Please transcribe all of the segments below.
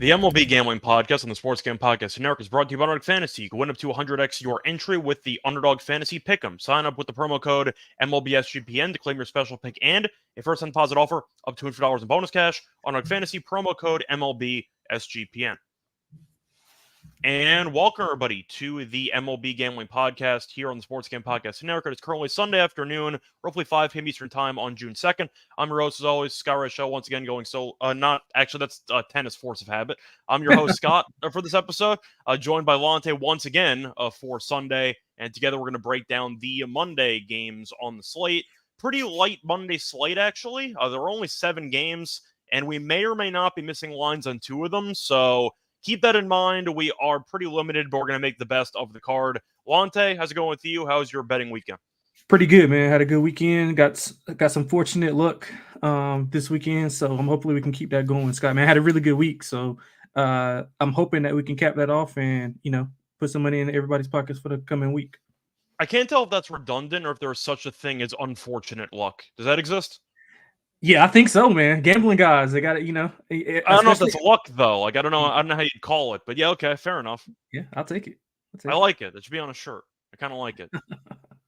The MLB Gambling Podcast on the Sports Gambling Podcast Network is brought to you by Underdog Fantasy. You can win up to 100x your entry with the Underdog Fantasy Pick'em. Sign up with the promo code MLBSGPN to claim your special pick and a first-time deposit offer up to $200 in bonus cash. Underdog Fantasy, promo code MLBSGPN. And welcome, everybody, to the MLB Gambling Podcast here on the Sports Gambling Podcast Network. It's currently Sunday afternoon, roughly 5 p.m. Eastern Time on June 2nd. I'm your host, as always, Scott Reichel, once again going that's tennis force of habit. I'm your host, Scott, for this episode, joined by Lonte once again for Sunday. And together we're going to break down the Monday games on the slate. Pretty light Monday slate, actually. There are only 7 games, and we may or may not be missing lines on 2 of them, so keep that in mind. We are pretty limited, but we're going to make the best of the card. Lonte, how's it going with you? How's your betting weekend? Pretty good, man. Had a good weekend. Got some fortunate luck this weekend, so hopefully we can keep that going, Scott. Man, I had a really good week, so I'm hoping that we can cap that off and put some money in everybody's pockets for the coming week. I can't tell if that's redundant or if there's such a thing as unfortunate luck. Does that exist? Yeah, I think so, man. Gambling guys, they got it. I don't know if that's luck though. Like I don't know how you'd call it, but yeah, okay, fair enough. Yeah, I'll take it. I like it. That should be on a shirt. I kind of like it.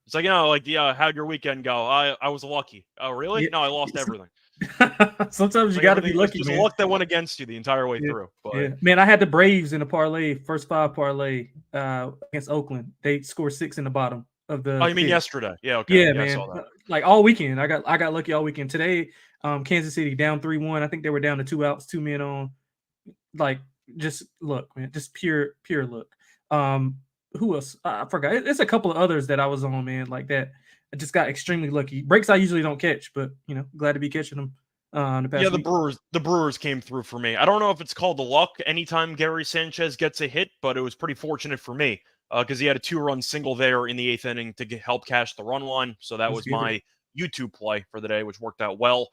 It's like, how'd your weekend go? I was lucky. Oh, really? Yeah. No, I lost everything. Sometimes you got to be lucky, man. Just luck that went against you the entire way through. But yeah. Man, I had the Braves in a parlay, first 5 parlay against Oakland. They scored 6 in the bottom of the. Oh, you mean yesterday? Yeah, okay. Yeah, man. I saw that. Like all weekend, I got lucky all weekend. Today, Kansas City down 3-1. I think they were down to 2 outs, 2 men on. Like, just look, man, just pure luck. Who else? I forgot. It's a couple of others that I was on, man, like that. I just got extremely lucky. Breaks I usually don't catch, but glad to be catching them. The past week. The Brewers came through for me. I don't know if it's called the luck anytime Gary Sanchez gets a hit, but it was pretty fortunate for me because he had a 2-run single there in the 8th inning to help cash the run line. So that was my YouTube play for the day, which worked out well.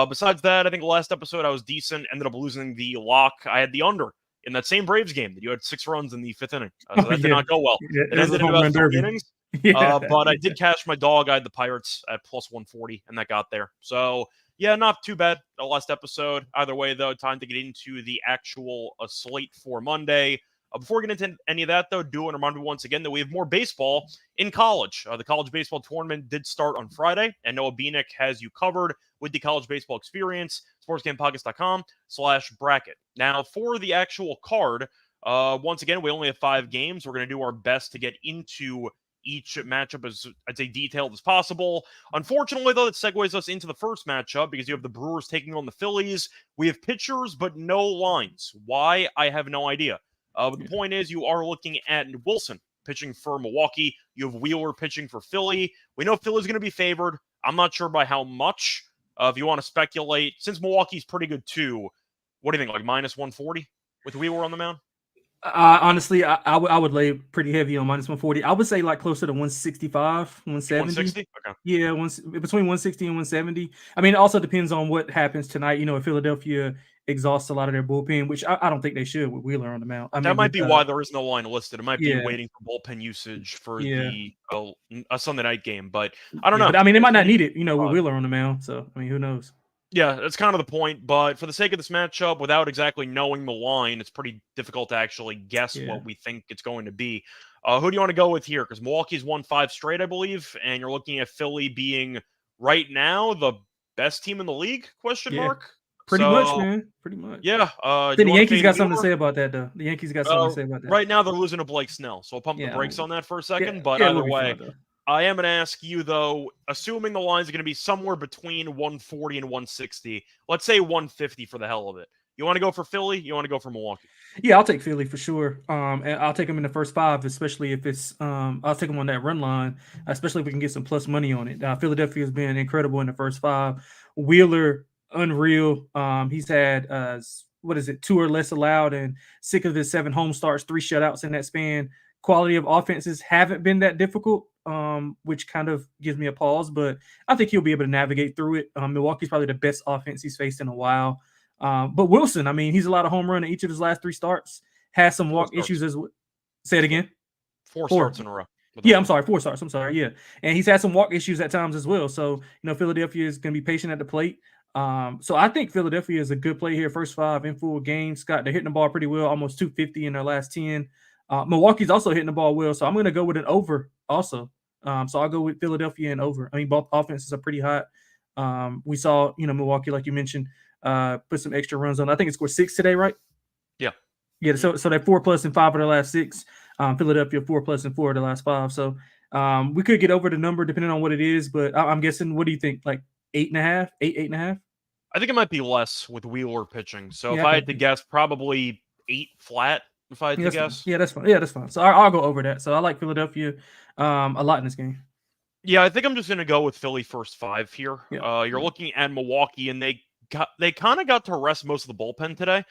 Besides that, I think the last episode I was decent. Ended up losing the lock. I had the under in that same Braves game that you had 6 runs in the 5th inning. So that did not go well. It ended in about 3 innings. But I did cash my dog. I had the Pirates at plus 140, and that got there. So, yeah, not too bad. The last episode. Either way, though, time to get into the actual slate for Monday. Before we get into any of that, though, do want to remind you once again that we have more baseball in college. The college baseball tournament did start on Friday, and Noah Beanick has you covered with the college baseball experience, sportsgamepodcast.com/bracket. Now, for the actual card, once again, we only have 5 games. We're going to do our best to get into each matchup as, I'd say, detailed as possible. Unfortunately, though, that segues us into the first matchup because you have the Brewers taking on the Phillies. We have pitchers, but no lines. Why? I have no idea. But the point is, you are looking at Wilson pitching for Milwaukee. You have Wheeler pitching for Philly. We know Philly's going to be favored. I'm not sure by how much. If you want to speculate, since Milwaukee's pretty good too, what do you think, like minus 140 with Wheeler on the mound? Honestly, I would lay pretty heavy on minus 140. I would say like closer to 165, 170. 160? Okay. Yeah, between 160 and 170. I mean, it also depends on what happens tonight. If Philadelphia exhausts a lot of their bullpen, which I don't think they should with Wheeler on the mound. That might be why there is no line listed. It might be waiting for bullpen usage for the Sunday night game, but I don't know. But I mean, they might not need it, with Wheeler on the mound. So, I mean, who knows? Yeah, that's kind of the point. But for the sake of this matchup, without exactly knowing the line, it's pretty difficult to actually guess what we think it's going to be. Who do you want to go with here? Because Milwaukee's won 5 straight, I believe, and you're looking at Philly being right now the best team in the league? Question mark. Pretty much, man. Pretty much. Yeah. The Yankees got something to say about that, though. The Yankees got something to say about that. Right now, they're losing to Blake Snell, so I'll pump the brakes on that for a second. But either way, I am going to ask you, though, assuming the lines are going to be somewhere between 140 and 160, let's say 150 for the hell of it. You want to go for Philly? You want to go for Milwaukee? Yeah, I'll take Philly for sure. And I'll take them in the first 5, especially if it's I'll take them on that run line, especially if we can get some plus money on it. Philadelphia has been incredible in the first 5. Wheeler, unreal. He's had 2 or less allowed and 6 of his 7 home starts, 3 shutouts in that span. Quality of offenses haven't been that difficult, which kind of gives me a pause, but I think he'll be able to navigate through it. Milwaukee's probably the best offense he's faced in a while. But Wilson, I mean, he's allowed a home run in each of his last 3 starts, has some walk issues as well. Say it again. 4 starts in a row. Yeah, I'm sorry, 4 starts. I'm sorry, yeah. And he's had some walk issues at times as well. So, Philadelphia is going to be patient at the plate. So I think Philadelphia is a good play here. First 5 in full games. Scott, they're hitting the ball pretty well, almost 250 in their last 10. Milwaukee's also hitting the ball well, so I'm going to go with an over also. So I'll go with Philadelphia and over. I mean, both offenses are pretty hot. We saw, Milwaukee, like you mentioned, put some extra runs on. I think it scored 6 today, right? Yeah. Yeah, so they're 4+ in 5 of their last 6. Philadelphia 4+ in 4 of the last 5. So we could get over the number depending on what it is, but I'm guessing. What do you think? Like 8.5, 8.5? I think it might be less with Wheeler pitching. So Yeah, if I had to guess, probably 8 flat. If I had to guess, yeah, that's fine. Yeah, that's fine. So I'll go over that. So I like Philadelphia a lot in this game. yeah, I think I'm just gonna go with Philly first 5 here. Yeah. You're looking at Milwaukee, and they kind of got to rest most of the bullpen today.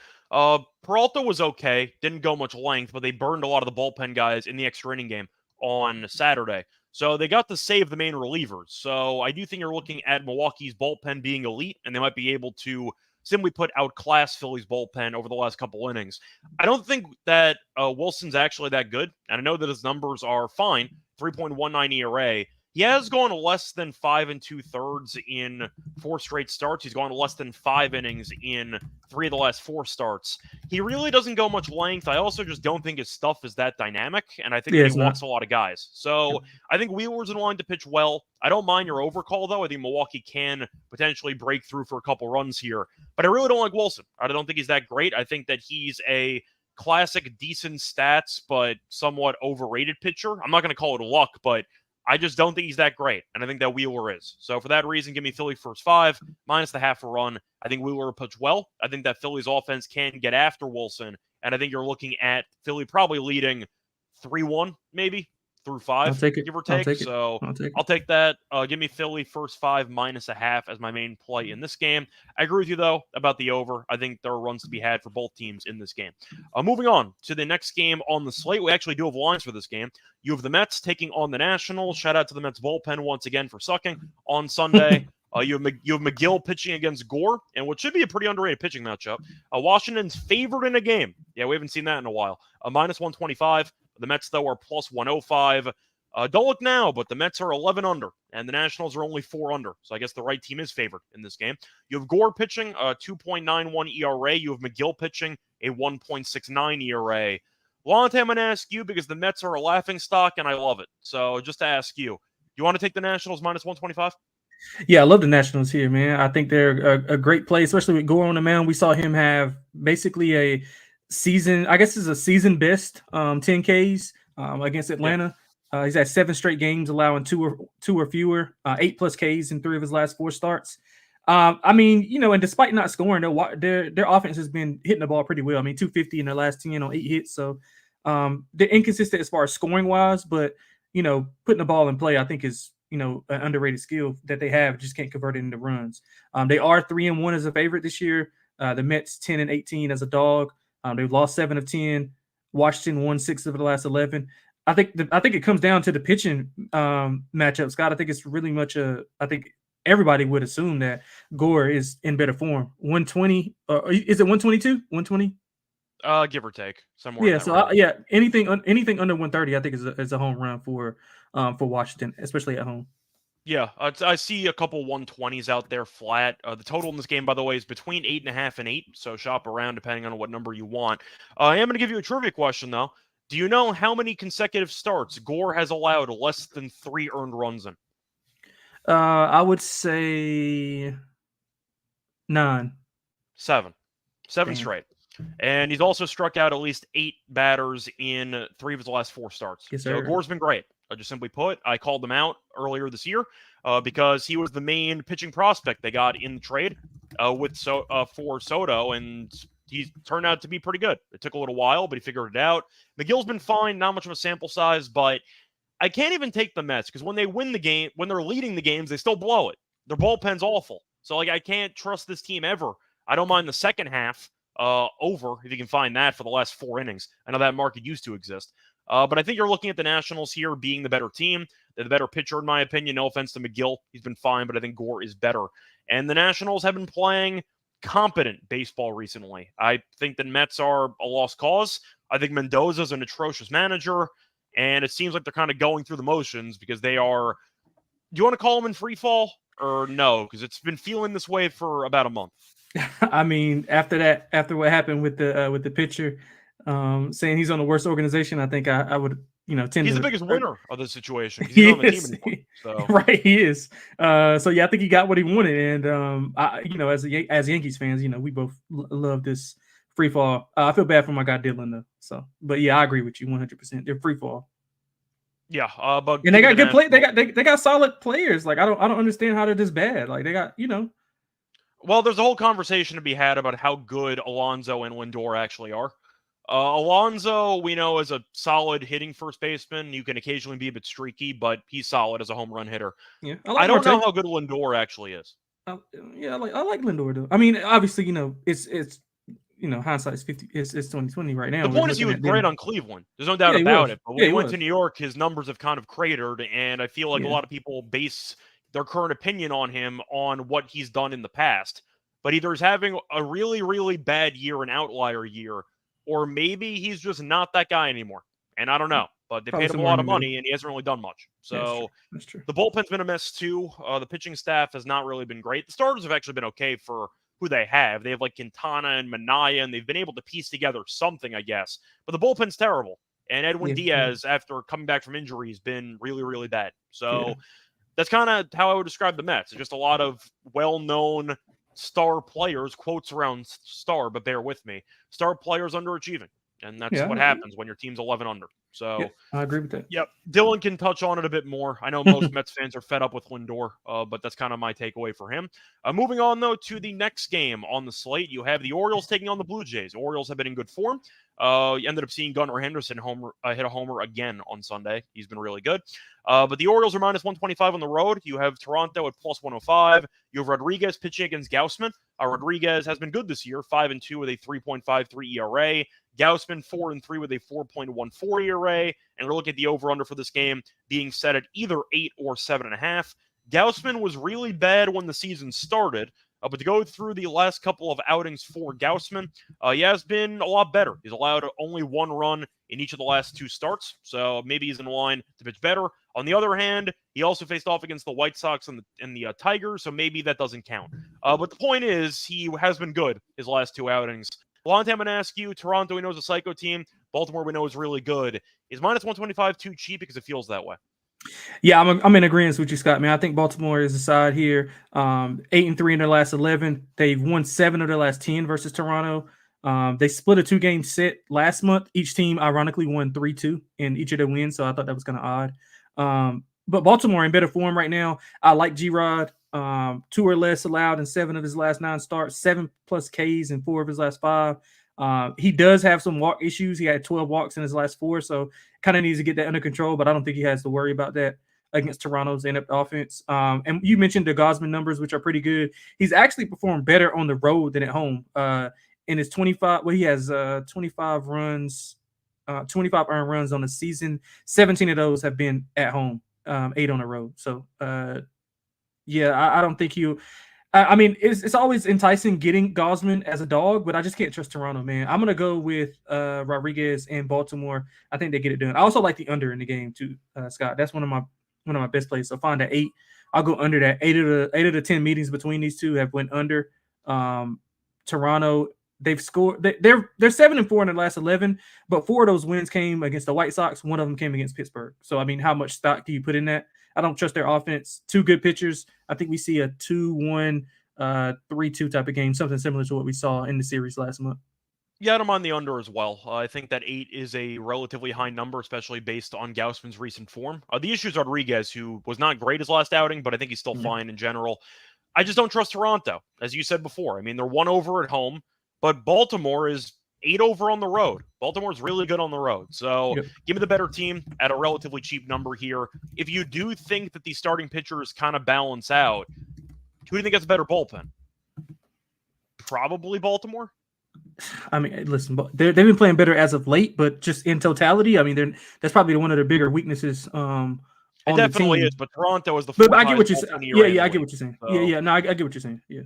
Peralta was okay, didn't go much length, but they burned a lot of the bullpen guys in the extra inning game on Saturday. So they got to save the main relievers. So I do think you're looking at Milwaukee's bullpen being elite, and they might be able to simply put outclass Philly's bullpen over the last couple innings. I don't think that Wilson's actually that good, and I know that his numbers are fine, 3.19 ERA. He has gone less than 5 2/3 in 4 straight starts. He's gone less than 5 innings in 3 of the last 4 starts. He really doesn't go much length. I also just don't think his stuff is that dynamic, and I think that he walks a lot of guys. So I think Wheeler's in line to pitch well. I don't mind your overcall, though. I think Milwaukee can potentially break through for a couple runs here. But I really don't like Wilson. I don't think he's that great. I think that he's a classic, decent stats, but somewhat overrated pitcher. I'm not going to call it luck, but I just don't think he's that great, and I think that Wheeler is. So for that reason, give me Philly first 5, minus the half a run. I think Wheeler will pitch well. I think that Philly's offense can get after Wilson, and I think you're looking at Philly probably leading 3-1, maybe, through 5, I'll take it. give or take. So I'll take that. Give me Philly first 5, minus a half as my main play in this game. I agree with you, though, about the over. I think there are runs to be had for both teams in this game. Moving on to the next game on the slate. We actually do have lines for this game. You have the Mets taking on the Nationals. Shout out to the Mets bullpen once again for sucking on Sunday. You have McGill pitching against Gore, and what should be a pretty underrated pitching matchup. Washington's favored in a game. Yeah, we haven't seen that in a while. Minus 125. The Mets, though, are plus 105. Don't look now, but the Mets are 11 under, and the Nationals are only 4 under. So I guess the right team is favored in this game. You have Gore pitching a 2.91 ERA. You have McGill pitching a 1.69 ERA. Lonte, I'm going to ask you because the Mets are a laughing stock, and I love it. So just to ask you, you want to take the Nationals minus 125? Yeah, I love the Nationals here, man. I think they're a great play, especially with Gore on the mound. We saw him have basically a season, I guess it's a season best 10 Ks against Atlanta. He's had 7 straight games allowing 2 or fewer, 8+ Ks in 3 of his last 4 starts. I mean, and despite not scoring, their offense has been hitting the ball pretty well. I mean, 250 in their last 10 on 8 hits. So they're inconsistent as far as scoring wise, but putting the ball in play, I think is an underrated skill that they have. Just can't convert it into runs. They are 3-1 as a favorite this year. The Mets 10-18 as a dog. They've lost 7 of 10. Washington won 6 of the last 11. I think it comes down to the pitching matchup, Scott. I think it's really much I think everybody would assume that Gore is in better form. 120, is it 122? 120? Give or take somewhere. Yeah. So anything under 130, I think is a home run for Washington, especially at home. Yeah, I see a couple 120s out there flat. The total in this game, by the way, is between 8.5 and 8. So shop around depending on what number you want. I am going to give you a trivia question though. Do you know how many consecutive starts Gore has allowed less than 3 earned runs in? I would say 9. 7. 7 straight. And he's also struck out at least 8 batters in 3 of his last 4 starts. Yes, so Gore's been great. Just simply put, I called him out earlier this year because he was the main pitching prospect they got in the trade for Soto, and he's turned out to be pretty good. It took a little while, but he figured it out. McGill's been fine, not much of a sample size, but I can't even take the Mets because when they win the game, when they're leading the games, they still blow it. Their bullpen's awful. So I can't trust this team ever. I don't mind the second half over if you can find that for the last 4 innings. I know that market used to exist. But I think you're looking at the Nationals here being the better team. They're the better pitcher, in my opinion. No offense to McGill. He's been fine, but I think Gore is better. And the Nationals have been playing competent baseball recently. I think the Mets are a lost cause. I think Mendoza's an atrocious manager, and it seems like they're kind of going through the motions because they are, do you want to call them in free fall? Or no, because it's been feeling this way for about a month. I mean, after what happened with the pitcher, saying he's on the worst organization, I think I would, tend He's to. the biggest winner of the situation. He's He not on the team is. anymore. So Right, he is. So yeah, I think he got what he wanted, and as Yankees fans, we both love this free fall. I feel bad for my guy Dylan though. So, but yeah, I agree with you 100%. They're free fall. yeah, but And they got good play. They got solid players. Like I don't understand how they're this bad. Like they got Well, there's a whole conversation to be had about how good Alonso and Lindor actually are. Alonso, we know, is a solid hitting first baseman. You can occasionally be a bit streaky, but he's solid as a home run hitter. Yeah, I don't know how good Lindor actually is. Yeah, I like Lindor though. I mean, obviously, it's hindsight's 50. It's 2020 right now. The point is, he was great on Cleveland. There's no doubt about it. But when he went to New York, his numbers have kind of cratered, and I feel like a lot of people base their current opinion on him on what he's done in the past. But either he's having a really, really bad year, an outlier year, or maybe he's just not that guy anymore. And I don't know. But they paid him a lot of money, and he hasn't really done much. So that's true. The bullpen's been a mess too. The pitching staff has not really been great. The starters have actually been okay for who they have. They have like Quintana and Minaya, and they've been able to piece together something, I guess. But the bullpen's terrible. And Edwin Diaz, after coming back from injury, has been really, really bad. So that's kind of how I would describe the Mets. It's just a lot of well-known star players, quotes around star, but bear with me, star players underachieving. And that's what happens when your team's 11 under. So I agree with that. Yep. Dylan can touch on it a bit more. I know most Mets fans are fed up with Lindor, but that's kind of my takeaway for him. Moving on, though, to the next game on the slate, you have the Orioles taking on the Blue Jays. The Orioles have been in good form. You ended up seeing Gunnar Henderson hit a homer again on Sunday. He's been really good. But the Orioles are minus 125 on the road. You have Toronto at plus 105. You have Rodriguez pitching against Gausman. Rodriguez has been good this year, 5-2 with a 3.53 ERA. Gausman 4-3 with a 4.14 ERA, and we're looking at the over/under for this game being set at either 8 or 7.5. Gausman was really bad when the season started, but to go through the last couple of outings for Gausman, he has been a lot better. He's allowed only one run in each of the last two starts, so maybe he's in line to pitch better. On the other hand, he also faced off against the White Sox and the Tigers, so maybe that doesn't count. But the point is, he has been good his last two outings. Lonte, I'm going to ask you, Toronto, we know is a psycho team. Baltimore, we know is really good. Is minus 125 too cheap because it feels that way? Yeah, I'm in agreement with you, Scott, man. I think Baltimore is the side here. 8-3 in their last 11. They've won 7 of their last 10 versus Toronto. They split a 2-game set last month. Each team, ironically, won 3-2 in each of their wins, so I thought that was kind of odd. But Baltimore in better form right now. I like G-Rod. 2 or less allowed in 7 of his last 9 starts, 7+ Ks in 4 of his last 5. He does have some walk issues. He had 12 walks in his last 4, so kind of needs to get that under control, but I don't think he has to worry about that against Toronto's inept offense. And you mentioned the Gausman numbers, which are pretty good. He's actually performed better on the road than at home. In his 25, he has 25 runs, 25 earned runs on the season. 17 of those have been at home, 8 on the road. So, I don't think you. I mean, it's always enticing getting Gausman as a dog, but I just can't trust Toronto, man. I'm gonna go with Rodriguez and Baltimore. I think they get it done. I also like the under in the game too, Scott. That's one of my best plays. So find an 8. I'll go under that. 8 of the 10 meetings between these two have went under. Toronto, they've scored. They're 7-4 in the last 11, but 4 of those wins came against the White Sox. 1 of them came against Pittsburgh. So I mean, how much stock do you put in that? I don't trust their offense. 2 good pitchers. I think we see a 2-1, 3-2 type of game, something similar to what we saw in the series last month. Yeah, I'm on the under as well. I think that 8 is a relatively high number, especially based on Gausman's recent form. The issue is Rodriguez, who was not great his last outing, but I think he's still fine in general. I just don't trust Toronto, as you said before. I mean, they're 1 over at home, but Baltimore is 8 over on the road. Baltimore's really good on the road. So give me the better team at a relatively cheap number here. If you do think that these starting pitchers kind of balance out, who do you think has a better bullpen? Probably Baltimore. I mean, listen, they've been playing better as of late, but just in totality, I mean, that's probably one of their bigger weaknesses. It definitely is, but Toronto is the. But I get what you're saying. Yeah, I get what you're saying. So. Yeah, no, I get what you're saying. Yeah.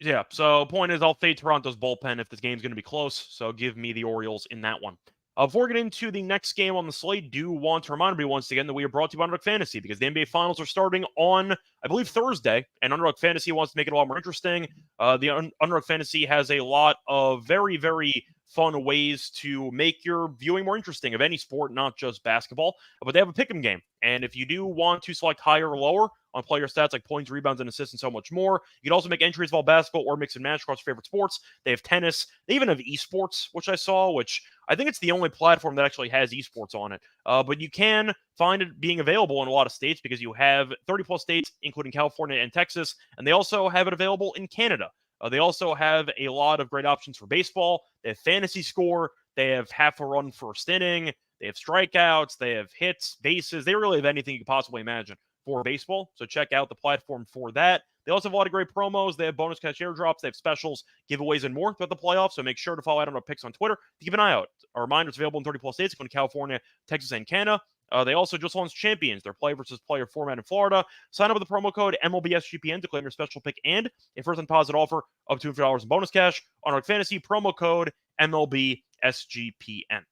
Yeah, so point is I'll fade Toronto's bullpen if this game's going to be close, so give me the Orioles in that one. Before we get into the next game on the slate, do want to remind everybody once again that we are brought to you by Underdog Fantasy because the NBA Finals are starting on, I believe, Thursday, and Underdog Fantasy wants to make it a lot more interesting. The Underdog Fantasy has a lot of very, very fun ways to make your viewing more interesting of any sport, not just basketball. But they have a pick'em game, and if you do want to select higher or lower on player stats like points, rebounds, and assists, and so much more, you can also make entries of all basketball or mix and match across your favorite sports. They have tennis. They even have esports, which I saw, which I think it's the only platform that actually has esports on it. But you can find it being available in a lot of states because you have 30-plus states, including California and Texas, and they also have it available in Canada. They also have a lot of great options for baseball. They have fantasy score. They have half a run first inning. They have strikeouts. They have hits, bases. They really have anything you could possibly imagine for baseball. So check out the platform for that. They also have a lot of great promos. They have bonus cash airdrops. They have specials, giveaways, and more throughout the playoffs. So make sure to follow out on our picks on Twitter to keep an eye out. A reminder, it's available in 30-plus states, including California, Texas, and Canada. They also just launched Champions, their player versus player format in Florida. Sign up with the promo code MLB SGPN to claim your special pick and a first deposit offer up to $50 in bonus cash on our fantasy promo code MLB SGPN.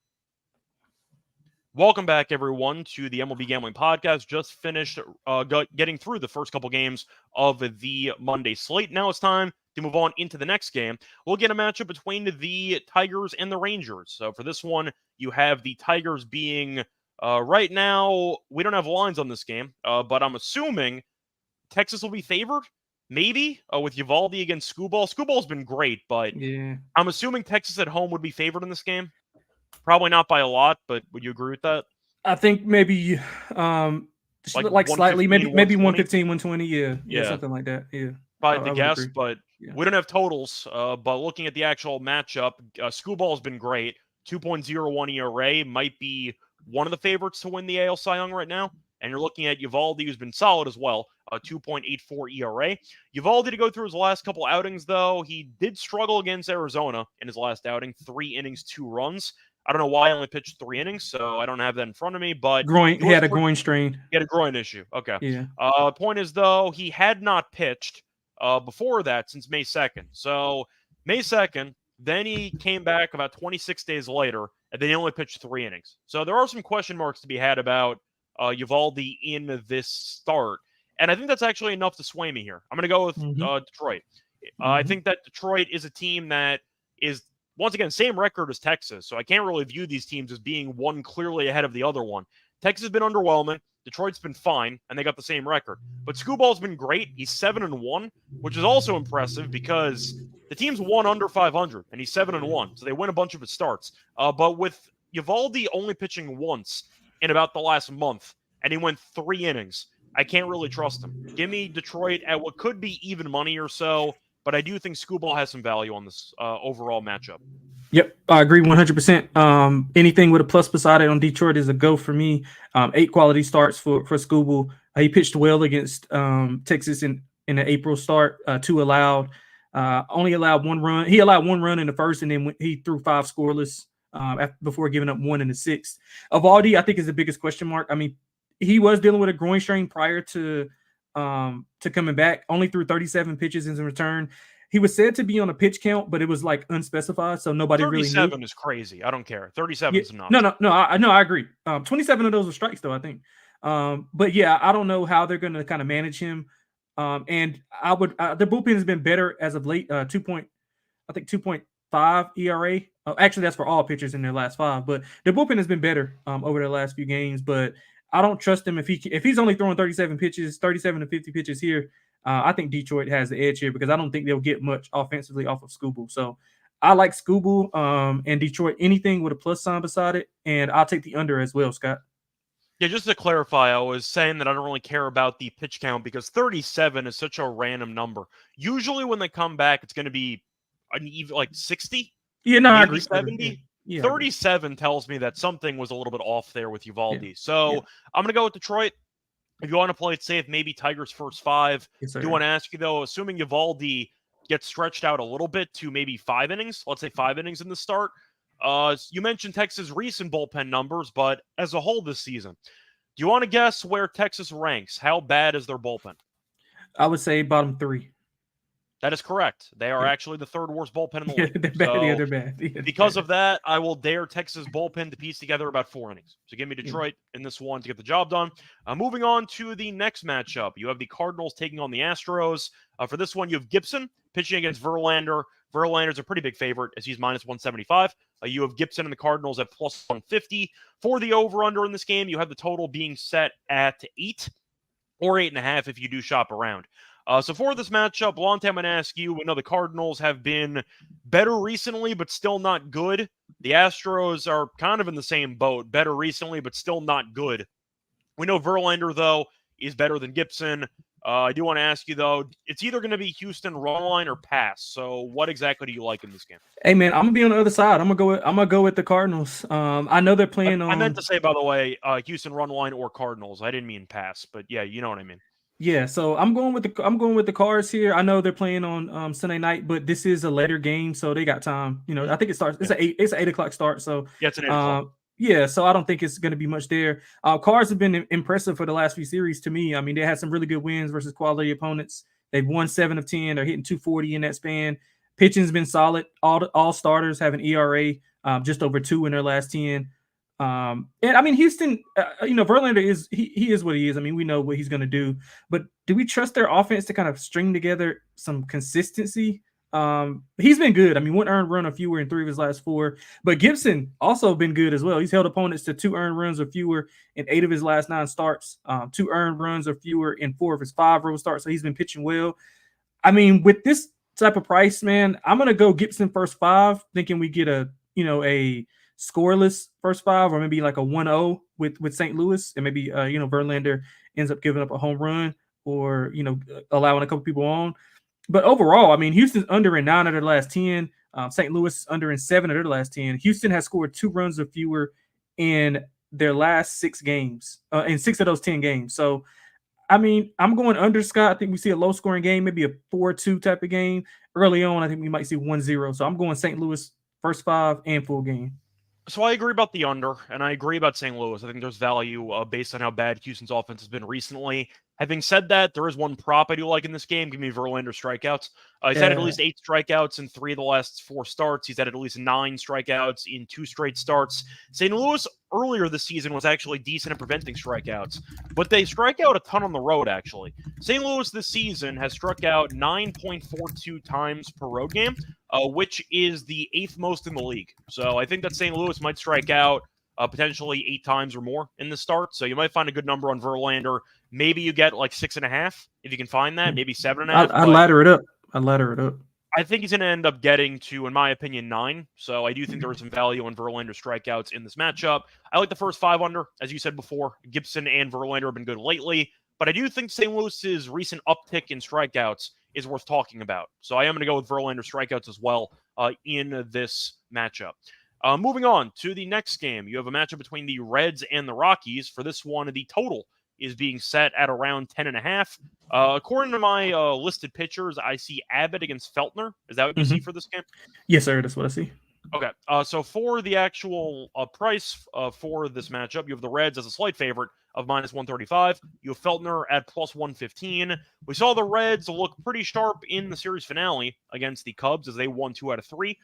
Welcome back, everyone, to the MLB Gambling Podcast. Just finished getting through the first couple games of the Monday slate. Now it's time to move on into the next game. We'll get a matchup between the Tigers and the Rangers. So for this one, you have the Tigers being, right now, we don't have lines on this game, but I'm assuming Texas will be favored, maybe, with Uvalde against Skubal. Skubal's been great, but yeah, I'm assuming Texas at home would be favored in this game. Probably not by a lot, but would you agree with that? I think maybe like slightly, maybe 115, 120. Yeah, something like that. Yeah, if I had I to would guess, agree. but Yeah. we don't have totals. But looking at the actual matchup, Skubal has been great. 2.01 ERA, might be one of the favorites to win the AL Cy Young right now. And you're looking at Uvalde, who's been solid as well, 2.84 ERA. Uvalde, to go through his last couple outings, though, he did struggle against Arizona in his last outing. 3 innings, 2 runs. I don't know why I only pitched 3 innings, so I don't have that in front of me. But He had a groin strain. He had a groin issue. Okay. Yeah. Point is, though, he had not pitched before that since May 2nd. So May 2nd, then he came back about 26 days later, and then he only pitched 3 innings. So there are some question marks to be had about Uvalde in this start. And I think that's actually enough to sway me here. I'm going to go with Detroit. I think that Detroit is a team that is, once again, same record as Texas. So I can't really view these teams as being one clearly ahead of the other one. Texas has been underwhelming. Detroit's been fine, and they got the same record. But Skubal's been great. He's 7-1, which is also impressive because the team's won under 500, and he's 7-1. So they win a bunch of his starts. But with Uvalde only pitching once in about the last month, and he went 3 innings, I can't really trust him. Give me Detroit at what could be even money or so, but I do think Skubal has some value on this overall matchup. Yep, I agree 100%. Anything with a plus beside it on Detroit is a go for me. 8 quality starts for Skubal. He pitched well against Texas in the April start. 2 allowed. Only allowed 1 run. He allowed 1 run in the first, and then he threw 5 scoreless before giving up 1 in the 6th. Uvalde, I think, is the biggest question mark. I mean, he was dealing with a groin strain prior to coming back. Only threw 37 pitches in return. He was said to be on a pitch count, but it was like unspecified, so nobody really knew. 37 is crazy. I don't care. 37 is enough. No, I agree. 27 of those were strikes, though, I think. But yeah, I don't know how they're going to kind of manage him. And I would the bullpen has been better as of late. 2.5 ERA. Actually, that's for all pitchers in their last 5. But the bullpen has been better over the last few games. But I don't trust him if he's only throwing 37 to 50 pitches here. I think Detroit has the edge here because I don't think they'll get much offensively off of Skubal. So I like Skubal and Detroit, anything with a plus sign beside it, and I'll take the under as well, Scott. Yeah, just to clarify, I was saying that I don't really care about the pitch count because 37 is such a random number. Usually when they come back, it's going to be even like 60. Yeah, no, I agree. 70. Yeah, 37 tells me that something was a little bit off there with Uvalde. Yeah. So I'm going to go with Detroit. If you want to play it safe, maybe Tigers first 5. Yes, I do want to ask you, though, assuming Uvalde gets stretched out a little bit to maybe 5 innings, let's say 5 innings in the start. You mentioned Texas' recent bullpen numbers, but as a whole this season, do you want to guess where Texas ranks? How bad is their bullpen? I would say bottom 3. That is correct. They are actually the third worst bullpen in the Yeah, league. they're bad. So Yeah, they're bad. Yeah, they're because bad. of that, I will dare Texas bullpen to piece together about 4 innings. So give me Detroit in this one to get the job done. Moving on to the next matchup, you have the Cardinals taking on the Astros. For this one, you have Gibson pitching against Verlander. Verlander's a pretty big favorite as he's minus 175. You have Gibson and the Cardinals at plus 150. For the over-under in this game, you have the total being set at 8 or 8.5 if you do shop around. So for this matchup, Lonte, I'm going to ask you, we know the Cardinals have been better recently, but still not good. The Astros are kind of in the same boat, better recently, but still not good. We know Verlander, though, is better than Gibson. I do want to ask you, though, it's either going to be Houston run line or pass. So what exactly do you like in this game? Hey man, I'm gonna be on the other side. I'm gonna go with the Cardinals. I know they're playing on. I meant to say, by the way, Houston run line or Cardinals. I didn't mean pass, but yeah, you know what I mean. Yeah, so I'm going with the Cards here. I know they're playing on Sunday night, but this is a later game, so they got time. You know, I think it starts. It's an 8 o'clock start. So yeah, it's an 8 o'clock. Yeah, so I don't think it's going to be much there. Cards have been impressive for the last few series to me. I mean, they had some really good wins versus quality opponents. They've won 7 of 10. They're hitting 240 in that span. Pitching's been solid. All starters have an ERA just over 2 in their last 10. And I mean, Houston, Verlander he is what he is. I mean, we know what he's going to do, but do we trust their offense to kind of string together some consistency? He's been good. I mean, 1 earned run or fewer in 3 of his last 4, but Gibson also been good as well. He's held opponents to 2 earned runs or fewer in 8 of his last 9 starts, 2 earned runs or fewer in 4 of his 5 road starts. So he's been pitching well. I mean, with this type of price, man, I'm going to go Gibson first 5, thinking we get a scoreless first 5, or maybe like a 1-0 with St. Louis, and maybe Verlander ends up giving up a home run, or allowing a couple people on. But overall, I mean, Houston's under in 9 of their last 10. St. Louis is under in 7 of their last 10. Houston has scored 2 runs or fewer in their last 6 games, in 6 of those 10 games. So, I mean, I'm going under, Scott. I think we see a low-scoring game, maybe a 4-2 type of game. Early on, I think we might see 1-0. So I'm going St. Louis first 5 and full game. So I agree about the under, and I agree about St. Louis. I think there's value based on how bad Houston's offense has been recently. Having said that, there is one prop I do like in this game. Give me Verlander strikeouts. He's had at least 8 strikeouts in 3 of the last 4 starts. He's had at least 9 strikeouts in 2 straight starts. St. Louis earlier this season was actually decent at preventing strikeouts, but they strike out a ton on the road, actually. St. Louis this season has struck out 9.42 times per road game, which is the 8th most in the league. So I think that St. Louis might strike out potentially 8 times or more in the start. So you might find a good number on Verlander. Maybe you get like 6.5 if you can find that. Maybe 7.5. I'd ladder it up. I think he's going to end up getting to, in my opinion, 9. So I do think there is some value on Verlander strikeouts in this matchup. I like the first 5 under, as you said before. Gibson and Verlander have been good lately, but I do think St. Louis's recent uptick in strikeouts is worth talking about. So I am going to go with Verlander strikeouts as well in this matchup. Moving on to the next game, you have a matchup between the Reds and the Rockies. For this one, the total is being set at around 10.5. According to my listed pitchers, I see Abbott against Feltner. Is that what you see for this game? Yes, sir. That's what I see. Okay. So for the actual price for this matchup, you have the Reds as a slight favorite of minus 135. You have Feltner at plus 115. We saw the Reds look pretty sharp in the series finale against the Cubs as they won 2 out of 3.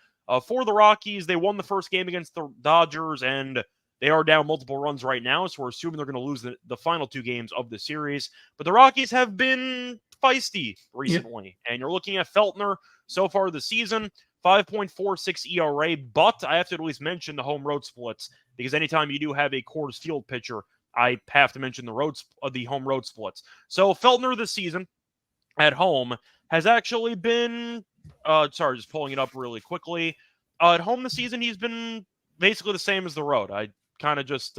For the Rockies, they won the first game against the Dodgers, and they are down multiple runs right now, so we're assuming they're going to lose the final 2 games of the series. But the Rockies have been feisty recently, and you're looking at Feltner so far this season, 5.46 ERA, but I have to at least mention the home road splits, because anytime you do have a Coors Field pitcher, I have to mention the home road splits. So Feltner this season at home has actually been, just pulling it up really quickly. At home this season, he's been basically the same as the road. I kind of just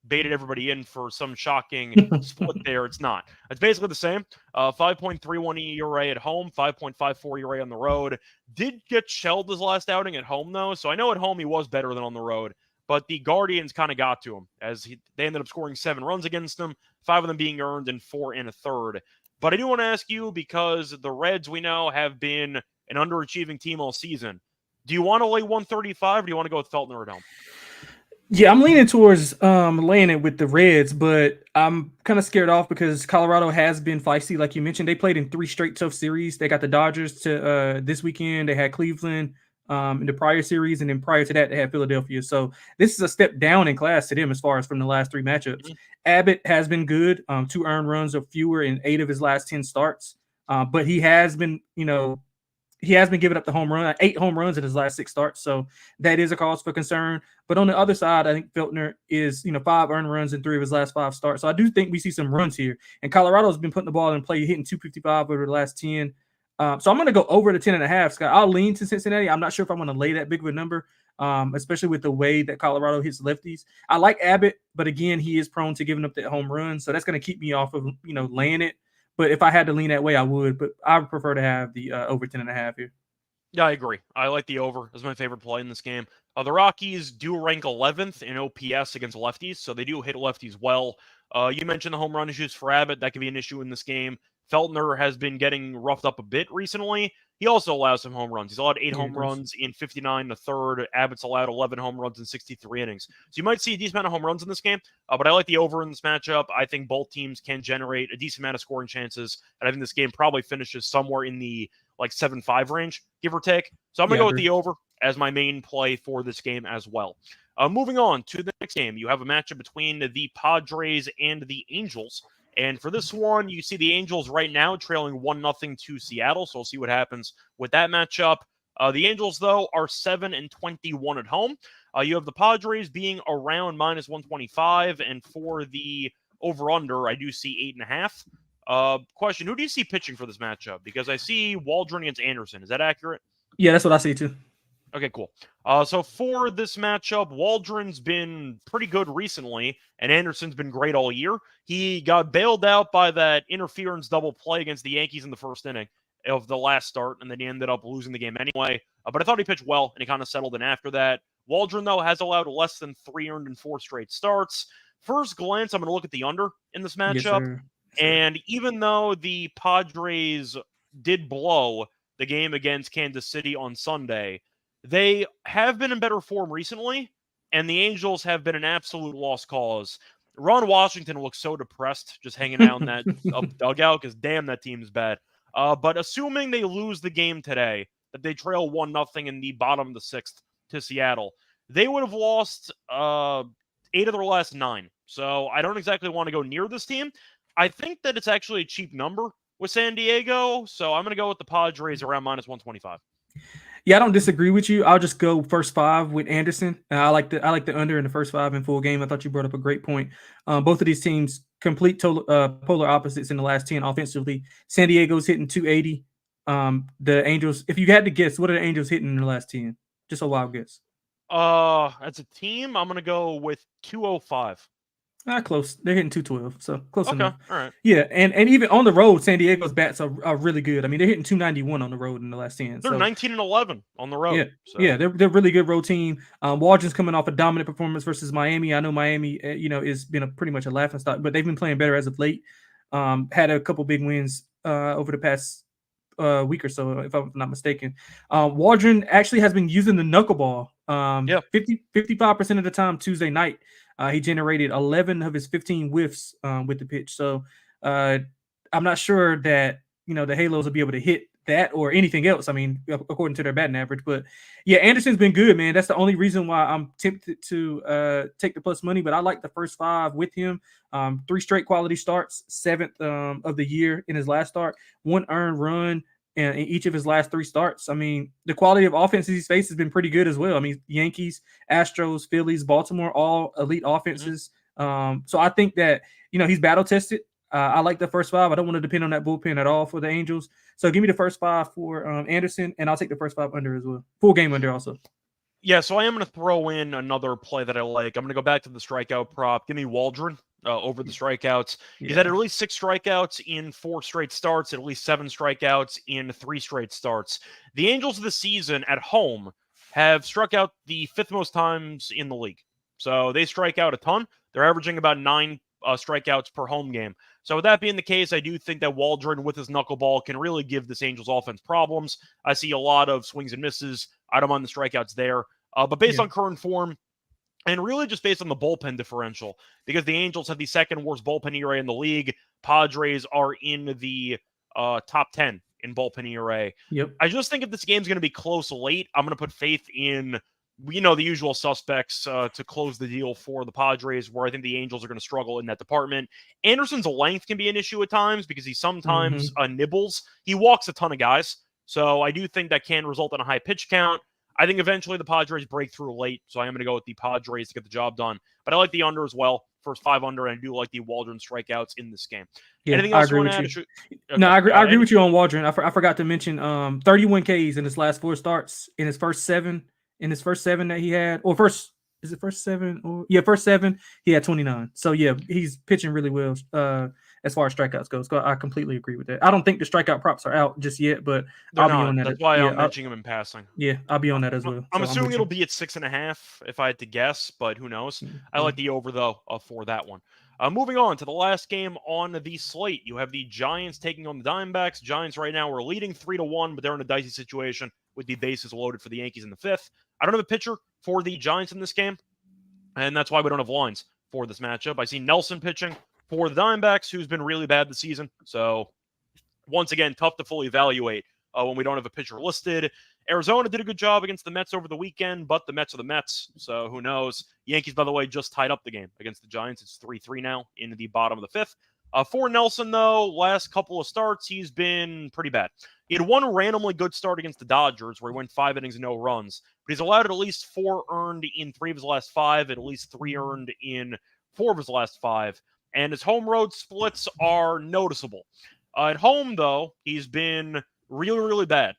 baited everybody in for some shocking split there. It's not. It's basically the same. 5.31 ERA at home, 5.54 ERA on the road. Did get shelled his last outing at home, though, so I know at home he was better than on the road. But the Guardians kind of got to him as they ended up scoring 7 runs against him, 5 of them being earned and 4 1/3. But I do want to ask you, because the Reds, we know, have been an underachieving team all season. Do you want to lay 135, or do you want to go with Feltner at home? Yeah, I'm leaning towards laying it with the Reds, but I'm kind of scared off because Colorado has been feisty, like you mentioned. They played in 3 straight tough series. They got the Dodgers to this weekend. They had Cleveland in the prior series, and then prior to that, they had Philadelphia. So this is a step down in class to them as far as from the last 3 matchups. Mhm. Abbott has been good, 2 earned runs or fewer in 8 of his last 10 starts, but he has been, he has been giving up the home run, 8 home runs in his last 6 starts. So that is a cause for concern. But on the other side, I think Feltner is, 5 earned runs in 3 of his last 5 starts. So I do think we see some runs here. And Colorado's been putting the ball in play, hitting 255 over the last 10. So I'm going to go over the 10.5, Scott. I'll lean to Cincinnati. I'm not sure if I'm going to lay that big of a number, especially with the way that Colorado hits lefties. I like Abbott, but again, he is prone to giving up that home run. So that's going to keep me off of, laying it. But if I had to lean that way, I would. But I would prefer to have the over 10.5 here. Yeah, I agree. I like the over as my favorite play in this game. The Rockies do rank 11th in OPS against lefties, so they do hit lefties well. You mentioned the home run issues for Abbott. That could be an issue in this game. Feltner has been getting roughed up a bit recently. He also allows some home runs. He's allowed 8 home runs in 59 1/3. Abbott's allowed 11 home runs in 63 innings. So you might see a decent amount of home runs in this game, but I like the over in this matchup. I think both teams can generate a decent amount of scoring chances, and I think this game probably finishes somewhere in the 7-5 range, give or take. So I'm going to go with the over as my main play for this game as well. Moving on to the next game, you have a matchup between the Padres and the Angels. And for this one, you see the Angels right now trailing 1-0 to Seattle. So we'll see what happens with that matchup. The Angels, though, are 7-21 at home. You have the Padres being around -125. And for the over-under, I do see 8.5. Question, who do you see pitching for this matchup? Because I see Waldron against Anderson. Is that accurate? Yeah, that's what I see too. Okay, cool. So for this matchup, Waldron's been pretty good recently, and Anderson's been great all year. He got bailed out by that interference double play against the Yankees in the first inning of the last start, and then he ended up losing the game anyway. But I thought he pitched well, and he kind of settled in after that. Waldron, though, has allowed less than 3 earned in 4 straight starts. First glance, I'm going to look at the under in this matchup. Yes, And even though the Padres did blow the game against Kansas City on Sunday, they have been in better form recently, and the Angels have been an absolute lost cause. Ron Washington looks so depressed just hanging out in that dugout because, damn, that team's bad. But assuming they lose the game today, that they trail 1-0 in the bottom of the 6th to Seattle, they would have lost 8 of their last 9. So I don't exactly want to go near this team. I think that it's actually a cheap number with San Diego, so I'm going to go with the Padres around -125. Yeah, I don't disagree with you. I'll just go first 5 with Anderson. I like the under in the first 5 in full game. I thought you brought up a great point. Both of these teams complete polar opposites in the last 10 offensively. San Diego's hitting 280. The Angels, if you had to guess, what are the Angels hitting in the last 10? Just a wild guess. As a team, I'm gonna go with 205. Close. They're hitting 212, so close enough. All right. Yeah, and even on the road, San Diego's bats are really good. I mean, they're hitting 291 on the road in the last 10. They're 19-11 on the road. Yeah, so. yeah, they're a really good road team. Waldron's coming off a dominant performance versus Miami. I know Miami, is been pretty much a laughing stock, but they've been playing better as of late. Had a couple big wins over the past week or so, if I'm not mistaken. Waldron actually has been using the knuckleball 55% of the time Tuesday night. He generated 11 of his 15 whiffs with the pitch. So I'm not sure that, the Halos will be able to hit that or anything else. I mean, according to their batting average. But yeah, Anderson's been good, man. That's the only reason why I'm tempted to take the plus money. But I like the first 5 with him. 3 straight quality starts, 7th of the year in his last start, 1 earned run in each of his last 3 starts. I mean, the quality of offense he's faced has been pretty good as well. I mean, Yankees, Astros, Phillies, Baltimore, all elite offenses. So I think that, he's battle tested. I like the first 5. I don't want to depend on that bullpen at all for the Angels. So give me the first 5 for Anderson, and I'll take the first 5 under as well. Full game under also. Yeah, so I am going to throw in another play that I like. I'm going to go back to the strikeout prop. Give me Waldron over the strikeouts. He's had at least 6 strikeouts in 4 straight starts, at least 7 strikeouts in 3 straight starts. The Angels of the season at home have struck out the 5th most times in the league. So they strike out a ton. They're averaging about 9 strikeouts per home game. So with that being the case, I do think that Waldron with his knuckleball can really give this Angels offense problems. I see a lot of swings and misses. I don't mind the strikeouts there. But based on current form, And really just based on the bullpen differential, because the Angels have the second worst bullpen ERA in the league. Padres are in the top 10 in bullpen ERA. Yep. I just think if this game's going to be close late, I'm going to put faith in, the usual suspects to close the deal for the Padres, where I think the Angels are going to struggle in that department. Anderson's length can be an issue at times because he sometimes nibbles. He walks a ton of guys. So I do think that can result in a high pitch count. I think eventually the Padres break through late, so I am going to go with the Padres to get the job done. But I like the under as well, first 5 under, and I do like the Waldron strikeouts in this game. Yeah, anything else I agree you want with to add? you. No, I agree with you on Waldron. I forgot to mention 31 Ks in his last 4 starts in his first 7. In his first 7 that he had, or first 7? Or first 7 he had 29. So yeah, he's pitching really well as far as strikeouts goes. I completely agree with that. I don't think the strikeout props are out just yet, but They're I'll not. be on that. That's why I'm mentioning them in passing. Yeah, I'll be on that as well. I'm assuming it'll be at 6.5 if I had to guess, but who knows? I like the over though for that one. Moving on to the last game on the slate, you have the Giants taking on the Diamondbacks. Giants right now are leading 3-1, but they're in a dicey situation with the bases loaded for the Yankees in the 5th. I don't have a pitcher for the Giants in this game, and that's why we don't have lines for this matchup. I see Nelson pitching for the Diamondbacks, who's been really bad this season. So, once again, tough to fully evaluate when we don't have a pitcher listed. Arizona did a good job against the Mets over the weekend, but the Mets are the Mets, so who knows? Yankees, by the way, just tied up the game against the Giants. It's 3-3 now in the bottom of the 5th. For Nelson, though, last couple of starts, he's been pretty bad. He had one randomly good start against the Dodgers where he went 5 innings and no runs, but he's allowed at least 4 earned in 3 of his last 5, at least 3 earned in 4 of his last 5, and his home road splits are noticeable. At home, though, he's been really, really bad.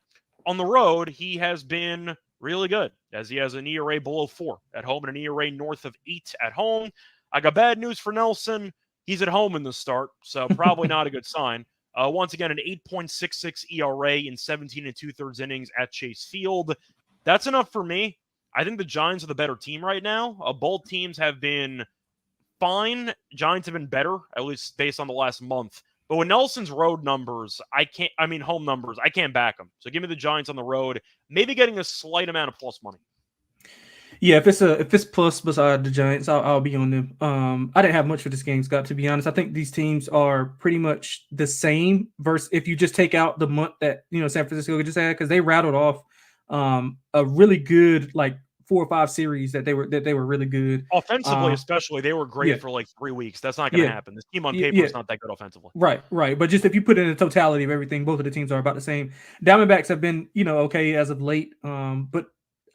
On the road, he has been really good, as he has an ERA below 4 at home and an ERA north of 8 at home. I got bad news for Nelson. He's at home in the start, so probably not a good sign. Once again, an 8.66 ERA in 17 2/3 innings at Chase Field. That's enough for me. I think the Giants are the better team right now. Both teams have been fine. Giants have been better, at least based on the last month. But with Nelson's road numbers, home numbers, I can't back them. So give me the Giants on the road, maybe getting a slight amount of plus money. Yeah, if it's plus beside the Giants, I'll be on them. I didn't have much for this game, Scott, to be honest. I think these teams are pretty much the same versus if you just take out the month that San Francisco just had, because they rattled off a really good 4 or 5 series that they were really good. Offensively, especially, they were great for 3 weeks. That's not going to happen. This team on paper is not that good offensively. Right. But just if you put in the totality of everything, both of the teams are about the same. Diamondbacks have been, okay as of late, but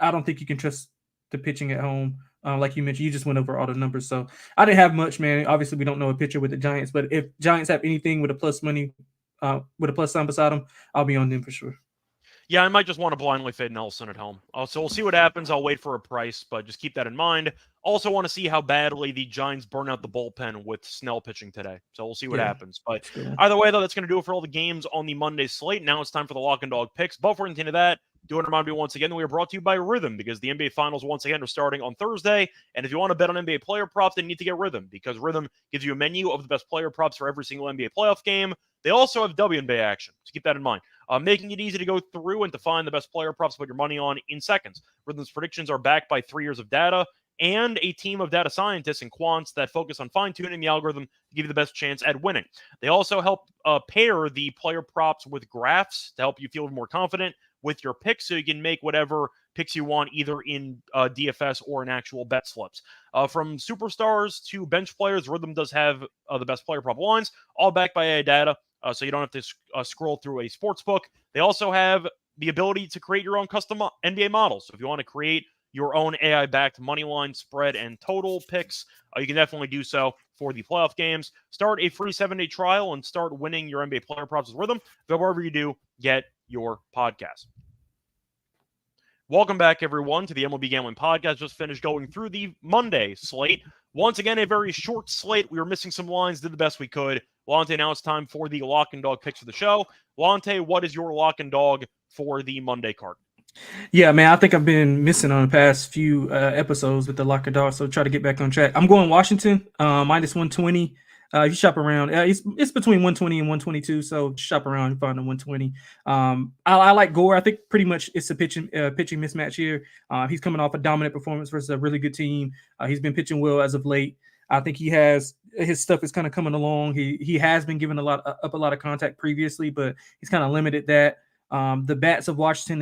I don't think you can trust the pitching at home. Like you mentioned, you just went over all the numbers. So I didn't have much, man. Obviously, we don't know a pitcher with the Giants, but if Giants have anything with a plus money, with a plus sign beside them, I'll be on them for sure. Yeah, I might just want to blindly fade Nelson at home. So we'll see what happens. I'll wait for a price, but just keep that in mind. Also want to see how badly the Giants burn out the bullpen with Snell pitching today. So we'll see what happens. But either way, though, that's going to do it for all the games on the Monday slate. Now it's time for the Lock and Dog picks. But before we get into that, do want to remind you once again that we are brought to you by Rhythm, because the NBA Finals once again are starting on Thursday. And if you want to bet on NBA player props, then you need to get Rhythm, because Rhythm gives you a menu of the best player props for every single NBA playoff game. They also have WNBA action, so keep that in mind. Making it easy to go through and to find the best player props to put your money on in seconds. Rhythm's predictions are backed by 3 years of data and a team of data scientists and quants that focus on fine-tuning the algorithm to give you the best chance at winning. They also help pair the player props with graphs to help you feel more confident with your picks, so you can make whatever picks you want, either in DFS or in actual bet slips. From superstars to bench players, Rhythm does have the best player prop lines, all backed by AI data, so you don't have to scroll through a sports book. They also have the ability to create your own custom NBA models. So if you want to create your own AI-backed money line, spread, and total picks, you can definitely do so for the playoff games. Start a free 7-day trial and start winning your NBA player props with Rhythm. Wherever you do, get your podcast. Welcome back, everyone, to the MLB Gambling Podcast. Just finished going through the Monday slate. Once again, a very short slate. We were missing some lines, did the best we could. Lonte, now it's time for the Lock and Dog picks of the show. Lonte, what is your Lock and Dog for the Monday card? Yeah, man, I think I've been missing on the past few episodes with the Lock and Dog, so try to get back on track. I'm going Washington, minus 120 If you shop around, it's between 120 and 122. So shop around and find the 120. I like Gore. I think pretty much it's a pitching mismatch here. He's coming off a dominant performance versus a really good team. He's been pitching well as of late. I think his stuff is kind of coming along. He has been given a lot of contact previously, but he's kind of limited that. The bats of Washington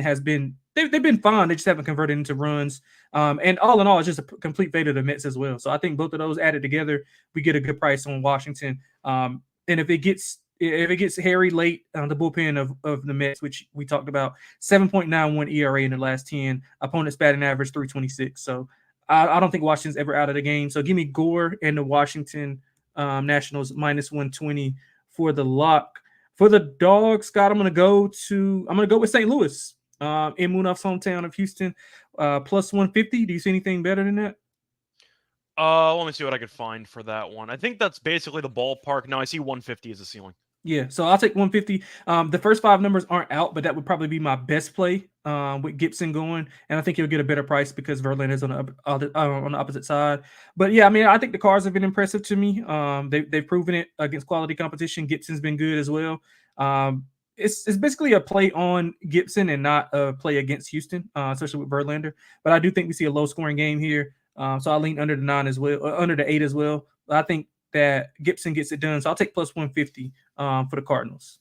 they've been fine. They just haven't converted into runs. And all in all, it's just a complete fate of the Mets as well. So I think both of those added together, we get a good price on Washington. And if it gets hairy late on the bullpen of the Mets, which we talked about, 7.91 ERA in the last 10, opponent's batting average 326. So I don't think Washington's ever out of the game. So give me Gore and the Washington Nationals minus 120 for the lock. For the dog, Scott, I'm gonna go with St. Louis in Munaf's hometown of Houston, plus 150. Do you see anything better than that? Let me see what I could find for that one. I think that's basically the ballpark. No, I see 150 as the ceiling. Yeah, so I'll take 150. The first 5 numbers aren't out, but that would probably be my best play with Gibson going, and I think he'll get a better price because Verlander's on the opposite side. But yeah, I mean, I think the Cards have been impressive to me. They've proven it against quality competition. Gibson's been good as well. It's basically a play on Gibson and not a play against Houston, especially with Verlander. But I do think we see a low scoring game here, so I lean under the 9 as well, under the 8 as well. I think that Gibson gets it done. So I'll take plus 150 for the Cardinals.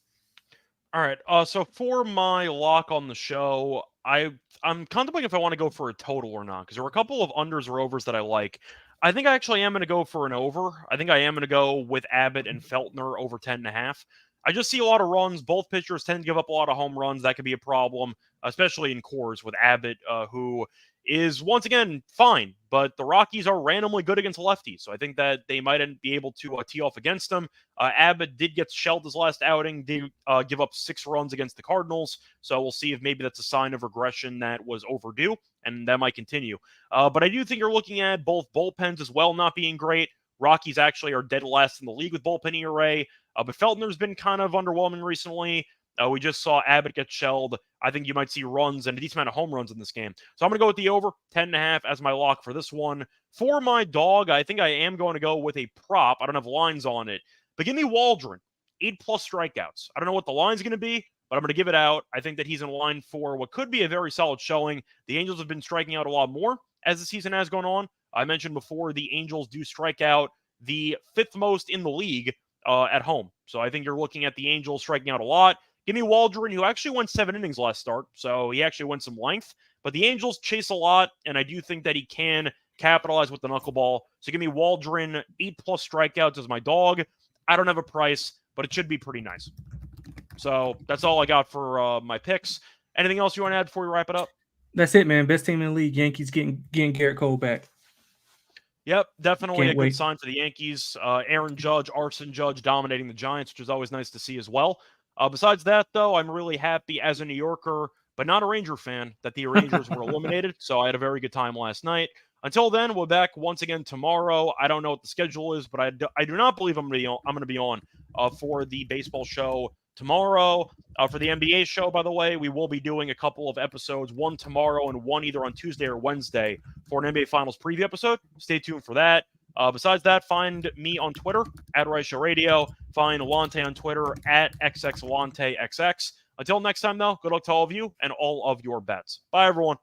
All right. So for my lock on the show, I'm contemplating if I want to go for a total or not, because there were a couple of unders or overs that I like. I think I actually am going to go for an over. I think I am going to go with Abbott and Feltner over 10.5. I just see a lot of runs. Both pitchers tend to give up a lot of home runs. That could be a problem, especially in cores with Abbott, who is once again fine, but the Rockies are randomly good against lefties, so I think that they might be able to tee off against them. Abbott did get shelled his last outing, did give up 6 runs against the Cardinals, so we'll see if maybe that's a sign of regression that was overdue, and that might continue. But I do think you're looking at both bullpens as well not being great. Rockies actually are dead last in the league with bullpen ERA, but Feltner's been kind of underwhelming recently. We just saw Abbott get shelled. I think you might see runs and a decent amount of home runs in this game. So I'm going to go with the over 10.5 as my lock for this one. For my dog, I think I am going to go with a prop. I don't have lines on it, but give me Waldron, 8+ strikeouts. I don't know what the line's going to be, but I'm going to give it out. I think that he's in line for what could be a very solid showing. The Angels have been striking out a lot more as the season has gone on. I mentioned before the Angels do strike out the 5th most in the league at home. So I think you're looking at the Angels striking out a lot. Give me Waldron, who actually went 7 innings last start, so he actually went some length. But the Angels chase a lot, and I do think that he can capitalize with the knuckleball. So give me Waldron, 8+ strikeouts as my dog. I don't have a price, but it should be pretty nice. So that's all I got for my picks. Anything else you want to add before we wrap it up? That's it, man. Best team in the league. Yankees getting Garrett Cole back. Yep, definitely Can't a wait. good sign for the Yankees. Aaron Judge, Arson Judge dominating the Giants, which is always nice to see as well. Besides that, though, I'm really happy as a New Yorker, but not a Ranger fan, that the Rangers were eliminated. So I had a very good time last night. Until then, we're back once again tomorrow. I don't know what the schedule is, but I do not believe I'm going to be on for the baseball show tomorrow. For the NBA show, by the way, we will be doing a couple of episodes, one tomorrow and one either on Tuesday or Wednesday for an NBA Finals preview episode. Stay tuned for that. Besides that, find me on Twitter at Reichel Radio. Find Lonte on Twitter at XXLonteXX. Until next time, though, good luck to all of you and all of your bets. Bye, everyone.